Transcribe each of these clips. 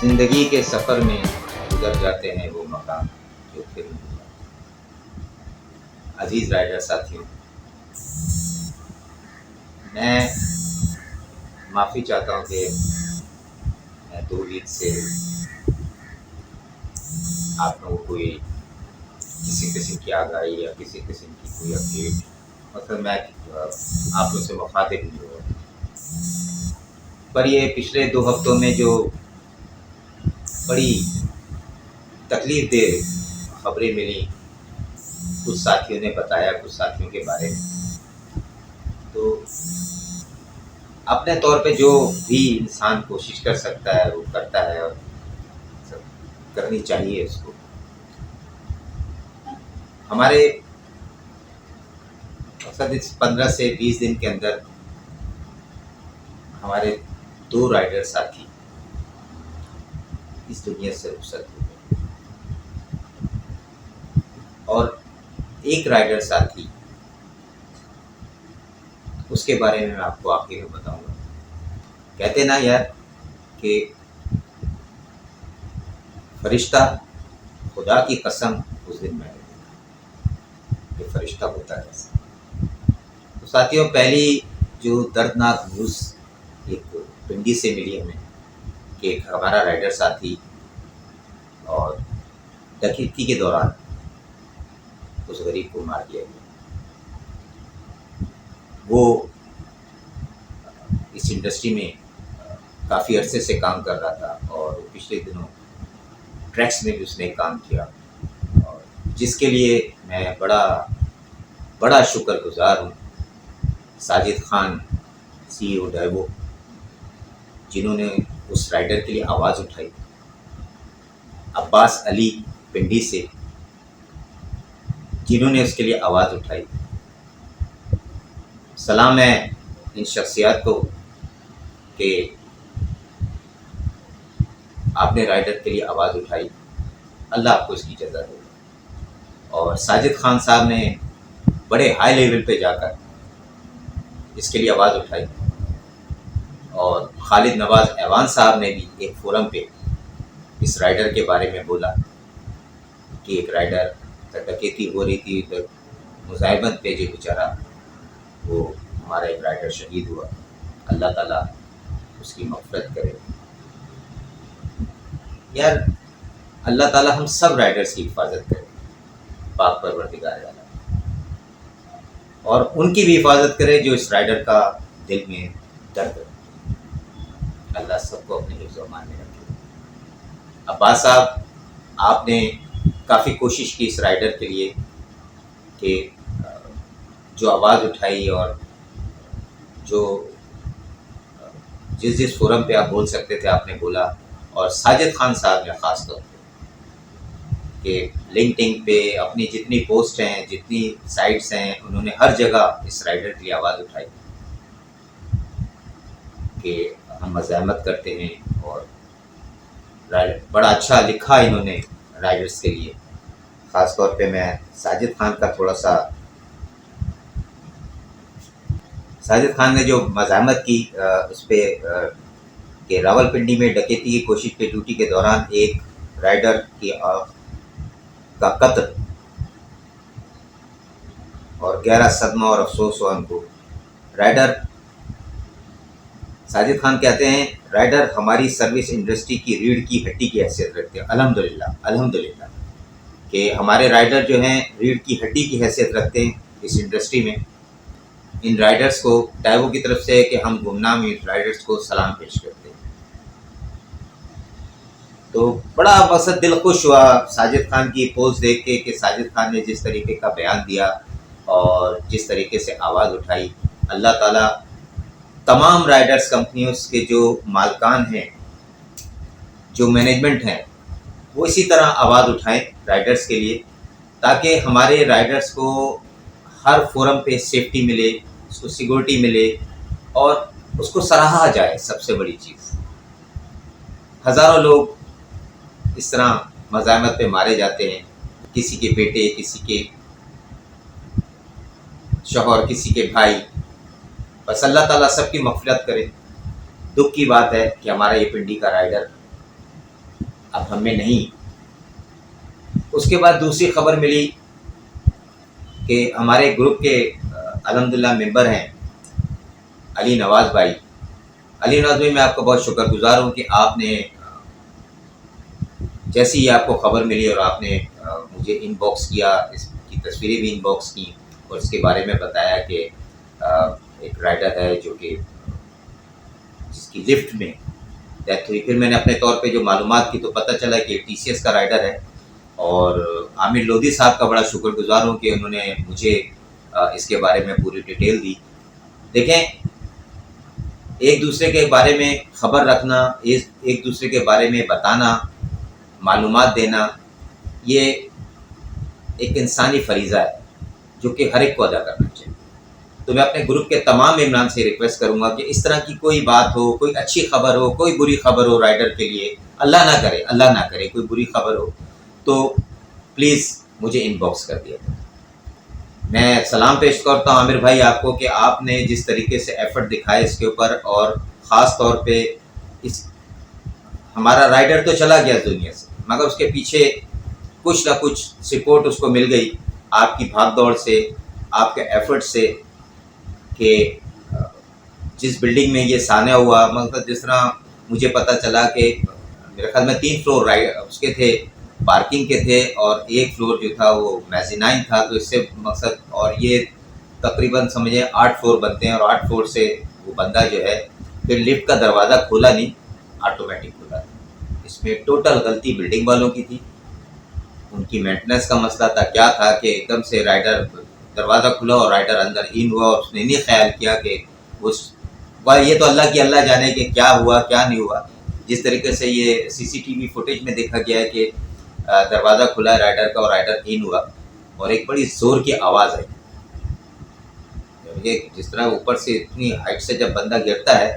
زندگی کے سفر میں گزر جاتے ہیں وہ مقام جو پھر نہیں آتے۔ عزیز رائڈر ساتھیوں، میں معافی چاہتا ہوں کہ میں 2 ویک سے آپ لوگوں کو کوئی کسی قسم کی آگاہی یا کسی قسم کی کوئی اپڈیٹ مطلب میں آپ لوگ سے مخاطب نہیں ہوا، پر یہ پچھلے 2 ہفتوں میں جو بڑی تکلیف دہ خبریں ملی، کچھ ساتھیوں نے بتایا کچھ ساتھیوں کے بارے میں، تو اپنے طور پہ جو بھی انسان کوشش کر سکتا ہے وہ کرتا ہے اور کرنی چاہیے اس کو۔ ہمارے مقصد اس 15 سے 20 دن کے اندر ہمارے 2 رائڈر ساتھی اس دنیا سے رخصت ہوئے اور ایک رائڈر ساتھی اس کے بارے میں آپ کو آخر میں بتاؤں گا۔ کہتے نا یار کہ فرشتہ خدا کی قسم اس دن میں کہ فرشتہ ہوتا ہے۔ تو ساتھیوں، پہلی جو دردناک نیوز ایک پنڈی سے ملی ہمیں کہ ایک ہمارا رائڈر ساتھی اور ڈکیتی کے دوران اس غریب کو مار دیا گیا۔ وہ اس انڈسٹری میں کافی عرصے سے کام کر رہا تھا اور پچھلے دنوں ٹریکس میں بھی اس نے کام کیا، اور جس کے لیے میں بڑا شکر گزار ہوں ساجد خان CEO ڈائیو، جنہوں نے اس رائڈر کے لیے آواز اٹھائی، عباس علی پنڈی سے جنہوں نے اس کے لیے آواز اٹھائی۔ سلام ہے ان شخصیات کو کہ آپ نے رائڈر کے لیے آواز اٹھائی، اللہ آپ کو اس کی جزا دے۔ اور ساجد خان صاحب نے بڑے ہائی لیول پہ جا کر اس کے لیے آواز اٹھائی، اور خالد نواز ایوان صاحب نے بھی ایک فورم پہ اس رائڈر کے بارے میں بولا کہ ایک رائڈر ڈکیتی ہو رہی تھی، مزاحمت پہ جو بیچارہ وہ ہمارا ایک رائڈر شہید ہوا، اللہ تعالیٰ اس کی مغفرت کرے۔ یار اللہ تعالیٰ ہم سب رائڈرز کی حفاظت کرے، پاک پروردگار والا، اور ان کی بھی حفاظت کرے جو اس رائڈر کا دل میں درد ہے۔ اللہ سب کو اپنے حفظ و امان میں رکھے۔ عباس صاحب، آپ نے کافی کوشش کی اس رائڈر کے لیے کہ جو آواز اٹھائی اور جو جس فورم پہ آپ بول سکتے تھے آپ نے بولا، اور ساجد خان صاحب نے خاص طور پہ کہ لنکڈ پہ اپنی جتنی پوسٹ ہیں، جتنی سائٹس ہیں، انہوں نے ہر جگہ اس رائڈر کی آواز اٹھائی کہ ہم مزاحمت کرتے ہیں، اور بڑا اچھا لکھا انہوں نے رائڈرز کے لیے۔ خاص طور پہ میں ساجد خان کا ساجد خان نے جو مزاحمت کی اس پہ کہ راول پنڈی میں ڈکیتی کی کوشش پہ ڈیوٹی کے دوران ایک رائڈر کا قتل، اور گہرا صدمہ اور افسوس ہوا ان کو۔ رائڈر ساجد خان کہتے ہیں رائڈر ہماری سروس انڈسٹری کی ریڑھ کی ہڈی کی حیثیت رکھتے ہیں۔ الحمدللہ کہ ہمارے رائڈر جو ہیں ریڑھ کی ہڈی کی حیثیت رکھتے ہیں اس انڈسٹری میں۔ ان رائڈرز کو ڈائیو کی طرف سے کہ ہم گمنام رائڈرز کو سلام پیش کرتے ہیں۔ تو بڑا مقصد دل خوش ہوا ساجد خان کی پوسٹ دیکھ کے کہ ساجد خان نے جس طریقے کا بیان دیا اور جس طریقے سے آواز اٹھائی۔ اللہ تعالیٰ تمام رائڈرز کمپنیوں کے جو مالکان ہیں، جو مینجمنٹ ہیں، وہ اسی طرح آواز اٹھائیں رائڈرز کے لیے، تاکہ ہمارے رائڈرز کو ہر فورم پہ سیفٹی ملے، اس کو سیکورٹی ملے، اور اس کو سراہا جائے۔ سب سے بڑی چیز، ہزاروں لوگ اس طرح مزاحمت پہ مارے جاتے ہیں، کسی کے بیٹے، کسی کے شوہر، کسی کے بھائی۔ بس اللہ تعالیٰ سب کی مغفرت کرے۔ دکھ کی بات ہے کہ ہمارا یہ پنڈی کا رائڈر اب ہمیں نہیں. اس کے بعد دوسری خبر ملی کہ ہمارے گروپ کے الحمدللہ ممبر ہیں علی نواز بھائی. علی نواز بھائی، میں آپ کا بہت شکر گزار ہوں کہ آپ نے جیسی ہی آپ کو خبر ملی اور آپ نے مجھے ان باکس کیا، اس کی تصویریں بھی ان باکس کی اور اس کے بارے میں بتایا کہ ایک رائڈر ہے جو کہ جس کی لفٹ میں ڈیتھ ہوئی. پھر میں نے اپنے طور پہ جو معلومات کی تو پتہ چلا کہ ٹی سی ایس کا رائڈر ہے. اور عامر لودھی صاحب کا بڑا شکر گزار ہوں کہ انہوں نے مجھے اس کے بارے میں پوری ڈیٹیل دی. دیکھیں، ایک دوسرے کے بارے میں خبر رکھنا، ایک دوسرے کے بارے میں بتانا، معلومات دینا، یہ ایک انسانی فریضہ ہے جو کہ ہر ایک کو ادا کرنا چاہیے. تو میں اپنے گروپ کے تمام ممبران سے ریکویسٹ کروں گا کہ اس طرح کی کوئی بات ہو، کوئی اچھی خبر ہو، کوئی بری خبر ہو رائڈر کے لیے، اللہ نہ کرے کوئی بری خبر ہو تو پلیز مجھے ان باکس کر دیا. میں سلام پیش کرتا ہوں عامر بھائی آپ کو کہ آپ نے جس طریقے سے ایفرٹ دکھائے اس کے اوپر، اور خاص طور پہ اس ہمارا رائڈر تو چلا گیا دنیا سے، مگر اس کے پیچھے کچھ نہ کچھ سپورٹ اس کو مل گئی آپ کی بھاگ دوڑ سے، آپ کے ایفرٹ سے، کہ جس بلڈنگ میں یہ سانحہ ہوا، مطلب جس طرح مجھے پتہ چلا کہ میرے خیال میں 3 فلور اس کے تھے، پارکنگ کے تھے، اور ایک فلور جو تھا وہ میزینائن تھا. تو اس سے مقصد، اور یہ تقریباً سمجھے 8 فلور بنتے ہیں، اور 8 فلور سے وہ بندہ جو ہے پھر لفٹ کا دروازہ کھولا نہیں، آٹومیٹک کھولا. اس میں ٹوٹل غلطی بلڈنگ والوں کی تھی، ان کی مینٹننس کا مسئلہ تھا. کیا تھا کہ ایک دم سے رائڈر دروازہ کھلا اور رائڈر اندر ان ہوا، اور اس نے نہیں خیال کیا کہ یہ تو اللہ جانے کہ کیا ہوا کیا نہیں ہوا. جس طریقے سے یہ سی سی ٹی وی فوٹیج میں دیکھا گیا ہے کہ دروازہ کھلا ہے رائڈر کا اور رائڈر ان ہوا، اور ایک بڑی زور کی آواز آئی. جس طرح اوپر سے اتنی ہائٹ سے جب بندہ گرتا ہے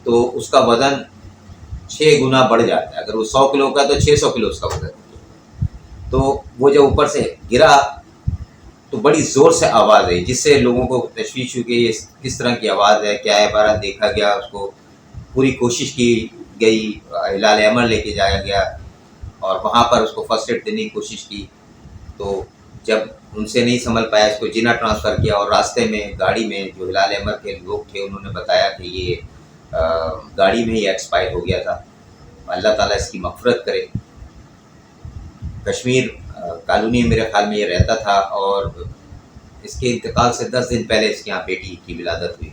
تو اس کا وزن 6 گنا بڑھ جاتا ہے. اگر وہ 100 کلو کا تو 600 کلو اس کا وزن. تو وہ جب اوپر سے گرا تو بڑی زور سے آواز آئی، جس سے لوگوں کو تشویش ہوئی کہ یہ کس طرح کی آواز ہے، کیا ہے. بارہ دیکھا گیا، اس کو پوری کوشش کی گئی، ہلال احمر لے کے جایا گیا اور وہاں پر اس کو فرسٹ ایڈ دینے کی کوشش کی. تو جب ان سے نہیں سنبھل پایا، اس کو جنہ ٹرانسفر کیا، اور راستے میں گاڑی میں جو ہلال احمر کے لوگ تھے انہوں نے بتایا کہ یہ گاڑی میں ہی ایکسپائر ہو گیا تھا. اللہ تعالیٰ اس کی مغفرت کرے. کشمیر کالونی میرے خیال میں یہ رہتا تھا، اور اس کے انتقال سے 10 دن پہلے اس کے یہاں بیٹی کی ولادت ہوئی.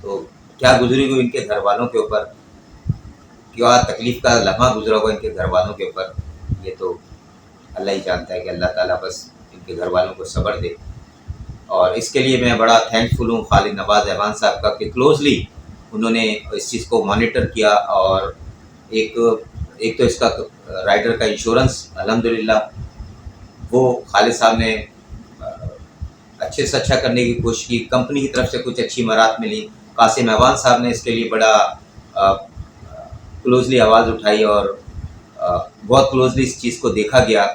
تو کیا گزری ہوئی ان کے گھر والوں کے اوپر، کیا تکلیف کا لمحہ گزرا ہوا ان کے گھر والوں کے اوپر، یہ تو اللہ ہی جانتا ہے. کہ اللہ تعالیٰ بس ان کے گھر والوں کو صبر دے. اور اس کے لیے میں بڑا تھینک فل ہوں خالد نواز احوان صاحب کا کہ کلوزلی انہوں نے اس چیز کو مانیٹر کیا. اور ایک تو اس کا رائڈر کا انشورنس الحمدللہ وہ خالد صاحب نے اچھے سے اچھا کرنے کی کوشش کی. کمپنی کی طرف سے کچھ اچھی مرات ملی. قاسم احوان صاحب نے اس کے لیے بڑا کلوزلی آواز اٹھائی، اور بہت کلوزلی اس چیز کو دیکھا گیا،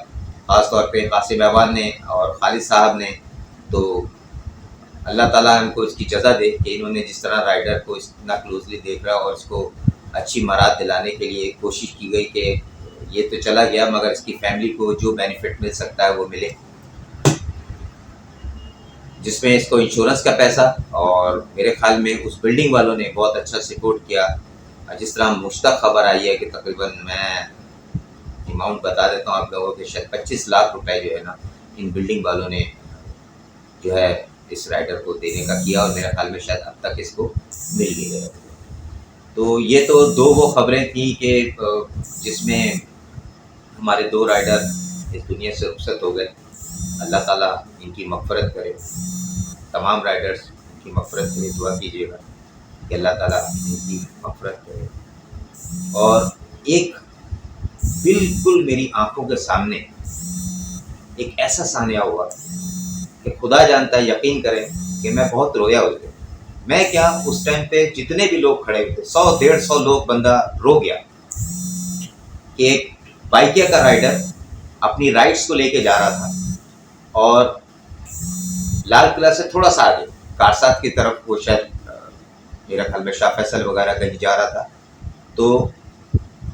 خاص طور پہ قاسم احوان نے اور خالد صاحب نے. تو اللہ تعالیٰ ان کو اس کی جزا دے کہ انہوں نے جس طرح رائڈر کو اتنا کلوزلی دیکھ رہا اور اس کو اچھی مراد دلانے کے لیے کوشش کی گئی کہ یہ تو چلا گیا مگر اس کی فیملی کو جو بینیفٹ مل سکتا ہے وہ ملے، جس میں اس کو انشورنس کا پیسہ. اور میرے خیال میں اس بلڈنگ والوں نے بہت اچھا سپورٹ کیا. جس طرح مشتق خبر آئی ہے کہ تقریباً میں اماؤنٹ بتا دیتا ہوں آپ لوگوں کے، شاید 25 لاکھ روپے جو ہے نا ان بلڈنگ والوں نے جو ہے اس رائڈر کو دینے کا کیا، اور میرے خیال میں شاید اب تک اس کو مل بھی گیا. تو یہ تو وہ خبریں تھیں کہ جس میں ہمارے 2 رائڈر اس دنیا سے رخصت ہو گئے. اللہ تعالیٰ ان کی مغفرت کرے. تمام رائڈرز ان کی مغفرت کے لیے دعا کیجیے گا کہ اللہ تعالیٰ ان کی مغفرت کرے. اور ایک بالکل میری آنکھوں کے سامنے ایک ایسا سانحہ ہوا کہ خدا جانتا ہے، یقین کریں کہ میں بہت رویا اس دن. میں کیا، اس ٹائم پہ جتنے بھی لوگ کھڑے ہوئے تھے 100-150 لوگ، بندہ رو گیا کہ ایک بائکیا کا رائڈر اپنی رائڈس کو لے کے جا رہا تھا، اور لال قلعہ سے تھوڑا سا آگے کارسات کی طرف وہ شاید میرا خیال میں شاہ فیصل وغیرہ کہیں جا رہا تھا. تو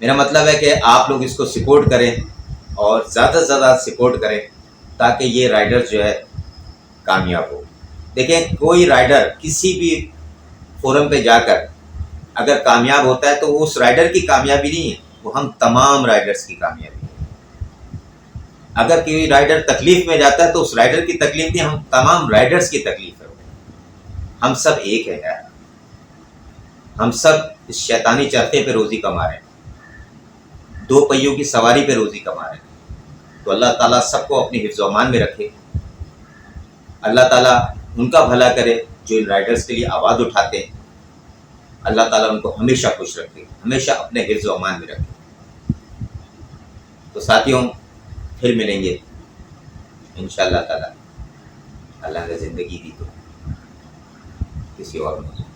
میرا مطلب ہے کہ آپ لوگ اس کو سپورٹ کریں اور زیادہ سے زیادہ سپورٹ کریں تاکہ یہ رائڈر جو ہے کامیاب ہو. دیکھیں کوئی رائڈر کسی بھی فورم پہ جا کر اگر کامیاب ہوتا ہے تو وہ اس رائڈر کی کامیابی نہیں ہے، وہ ہم تمام رائڈرز کی کامیابی ہے. اگر کوئی رائڈر تکلیف میں جاتا ہے تو اس رائڈر کی تکلیف نہیں، ہم تمام رائڈرز کی تکلیف ہے. ہم سب ایک ہیں یار، ہم سب اس شیطانی چرخے پہ روزی کما رہے ہیں، دو پہیوں کی سواری پہ روزی کما رہے ہیں. تو اللہ تعالیٰ سب کو اپنی حفظ و امان میں رکھے. اللہ تعالیٰ ان کا بھلا کرے جو ان رائڈرز کے لیے آواز اٹھاتے ہیں. اللہ تعالیٰ ان کو ہمیشہ خوش رکھے، ہمیشہ اپنے حفظ و امان میں رکھے. تو ساتھیوں پھر ملیں گے انشاءاللہ تعالیٰ، اللہ نے زندگی دی تو کسی اور موضوع